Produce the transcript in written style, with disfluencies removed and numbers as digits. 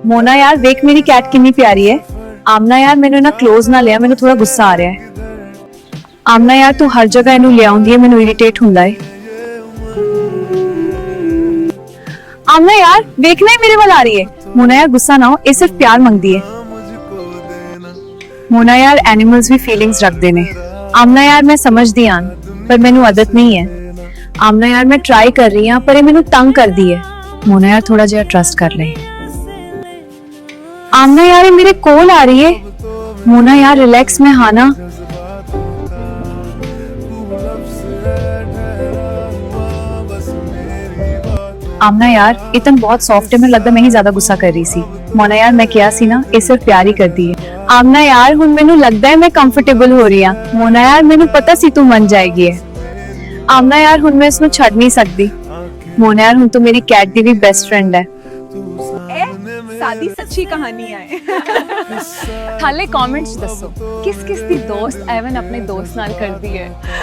मोना यार देख मेरी कैट कितनी प्यारी है। आमना यार मैंने ना क्लोज ना लिया, मैंने थोड़ा गुस्सा आ रहा है। आमना यार तू हर जगह इनू ले आउंदी है, मैंने इरिटेट हुंदा है। आमना यार देखना ही मेरे वाल आ रही है। मोना यार गुस्सा ना हो, ये सिर्फ प्यार मंगदी है। मोना यार एनिमल्स भी फीलिंग्स रखते ने। आमना यार मैं समझदी आं पर मैनू आदत नहीं है। आमना यार मैं ट्राई कर रही हां पर ये मैनू तंग कर दी है। मोना यार थोड़ा जिहा ट्रस्ट कर ले। आमना यार ये मेरे कोल आ रही है। मोना यार रिलैक्स में हाँ ना। आमना यार इतन बहुत सॉफ्ट है, मैं लगता मैं ही ज्यादा गुस्सा कर रही सी। मोना यार मैं किया सी ना, ये सिर्फ प्यार ही करती है। आमना यार हुन मैनू लगता है मैं कंफर्टेबल हो रही हां। मोना यार मैनू पता सी तू मन जाएगी है। आमना यार हुन मैं इसनू छड़ नहीं सकती। मोना यार हुन तो मेरी कैट दी भी बेस्ट फ्रेंड है। सादी सच्ची कहानी है। थाले कमेंट्स दसो किस किस दी दोस्त एवन अपने दोस्त नाल करदी है।